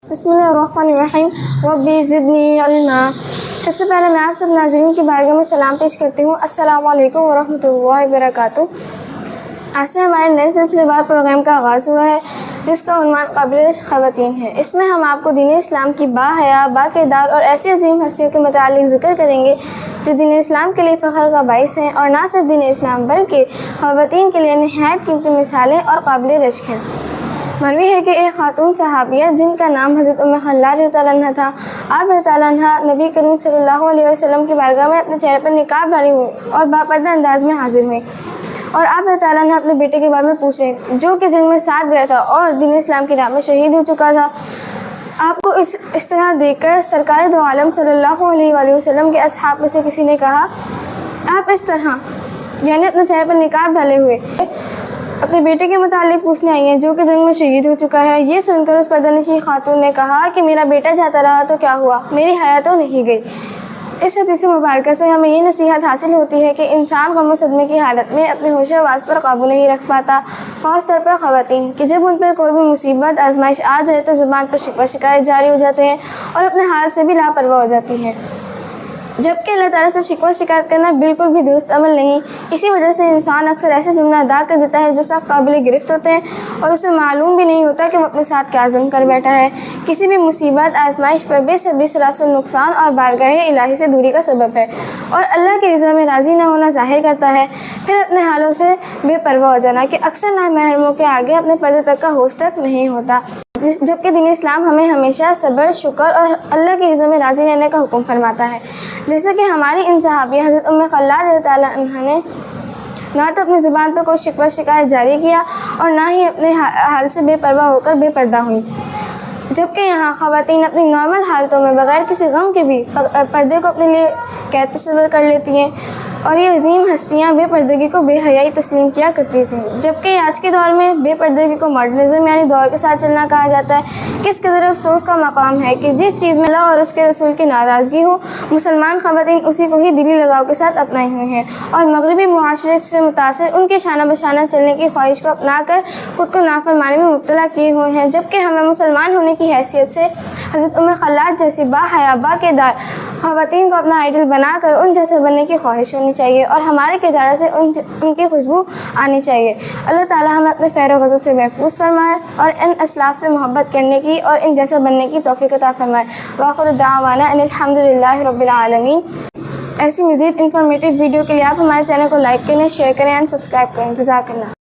بسم اللہ الرحمن الرحیم ربی زدنی علما۔ سب سے پہلے میں آپ سب ناظرین کی بارگاہ میں سلام پیش کرتی ہوں۔ السلام علیکم ورحمۃ اللہ وبرکاتہ۔ آج سے ہمارے نئے سلسلے وار پروگرام کا آغاز ہوا ہے جس کا عنوان قابل رشک خواتین ہے۔ اس میں ہم آپ کو دین اسلام کی باحیا، باکردار اور ایسی عظیم ہستیوں کے متعلق ذکر کریں گے جو دین اسلام کے لیے فخر کا باعث ہیں، اور نہ صرف دین اسلام بلکہ خواتین کے لیے نہایت قیمتی مثالیں اور قابل رشک ہیں۔ مروی ہے کہ ایک خاتون صحابیہ جن کا نام حضرت ام خلاد رضی اللہ عنہ تھا، آپ رضی اللہ عنہ نبی کریم صلی اللہ علیہ وسلم کی بارگاہ میں اپنے چہرے پر نقاب ڈالے ہوئے اور باپردہ انداز میں حاضر ہوئے، اور آپ رضی اللہ عنہ اپنے بیٹے کے بارے میں پوچھے جو کہ جنگ میں ساتھ گیا تھا اور دین اسلام کی راہ میں شہید ہو چکا تھا۔ آپ کو اس طرح دیکھ کر سرکار دو عالم صلی اللہ علیہ وآلہ وسلم کے اصحاب میں سے کسی نے کہا، آپ اس طرح یعنی اپنے چہرے پر نقاب ڈالے ہوئے اپنے بیٹے کے متعلق پوچھنے آئی ہیں جو کہ جنگ میں شہید ہو چکا ہے۔ یہ سن کر اس پردہ نشین خاتون نے کہا کہ میرا بیٹا جاتا رہا تو کیا ہوا، میری حیا تو نہیں گئی۔ اس حدیث مبارکہ سے ہمیں یہ نصیحت حاصل ہوتی ہے کہ انسان غم و صدمے کی حالت میں اپنے ہوش و حواس پر قابو نہیں رکھ پاتا، خاص طور پر خواتین کہ جب ان پر کوئی بھی مصیبت آزمائش آ جائے تو زبان پر شکوہ شکایت جاری ہو جاتے ہیں اور اپنے حال سے بھی لاپرواہ ہو جاتی ہیں، جبکہ اللہ تعالیٰ سے شکوہ شکایت کرنا بالکل بھی درست عمل نہیں۔ اسی وجہ سے انسان اکثر ایسے جملہ ادا کر دیتا ہے جو سخت قابل گرفت ہوتے ہیں اور اسے معلوم بھی نہیں ہوتا کہ وہ اپنے ساتھ کیا عزم کر بیٹھا ہے۔ کسی بھی مصیبت آزمائش پر بے صبری سراسر نقصان اور بارگاہ الہی سے دوری کا سبب ہے، اور اللہ کی رضا میں راضی نہ ہونا ظاہر کرتا ہے۔ پھر اپنے حالوں سے بے پرواہ ہو جانا کہ اکثر نامحرموں کے آگے اپنے پردے تک کا ہوش تک نہیں ہوتا، جبکہ دین اسلام ہمیں ہمیشہ صبر، شکر اور اللہ کی رضا میں راضی رہنے کا حکم فرماتا ہے، جیسا کہ ہماری ان صحابیہ حضرت ام خلاد رضی اللہ عنہ نے نہ تو اپنی زبان پر کوئی شکوہ شکایت جاری کیا اور نہ ہی اپنے حال سے بے پرواہ ہو کر بے پردہ ہوئی، جبکہ یہاں خواتین اپنی نارمل حالتوں میں بغیر کسی غم کے بھی پردے کو اپنے لیے قید تصور کر لیتی ہیں، اور یہ عظیم ہستیاں بے پردگی کو بے حیائی تسلیم کیا کرتی تھیں، جبکہ آج کے دور میں بے پردگی کو ماڈرنزم یعنی دور کے ساتھ چلنا کہا جاتا ہے۔ کس قدر افسوس کا مقام ہے کہ جس چیز میں اللہ اور اس کے رسول کی ناراضگی ہو، مسلمان خواتین اسی کو ہی دلی لگاؤ کے ساتھ اپنائے ہوئے ہیں، اور مغربی معاشرے سے متاثر ان کے شانہ بشانہ چلنے کی خواہش کو اپنا کر خود کو نافرمانی میں مبتلا کیے ہوئے ہیں، جبکہ ہمیں مسلمان ہونے کی حیثیت سے حضرت ام خلاد جیسی باحیا، باکردار خواتین کو اپنا آئیڈل بنا کر ان جیسے بننے کی خواہش ہونی چاہیے، اور ہمارے کردار سے ان کی خوشبو آنی چاہیے۔ اللہ تعالیٰ ہمیں اپنے فیر و غضب سے محفوظ فرمائے اور ان اسلاف سے محبت کرنے کی اور ان جیسا بننے کی توفیق عطا فرمائے۔ وآخر دعوانا ان الحمد للہ رب العالمین۔ ایسی مزید انفارمیٹیو ویڈیو کے لیے آپ ہمارے چینل کو لائک کریں، شیئر کریں اور سبسکرائب کریں۔ جزاک اللہ۔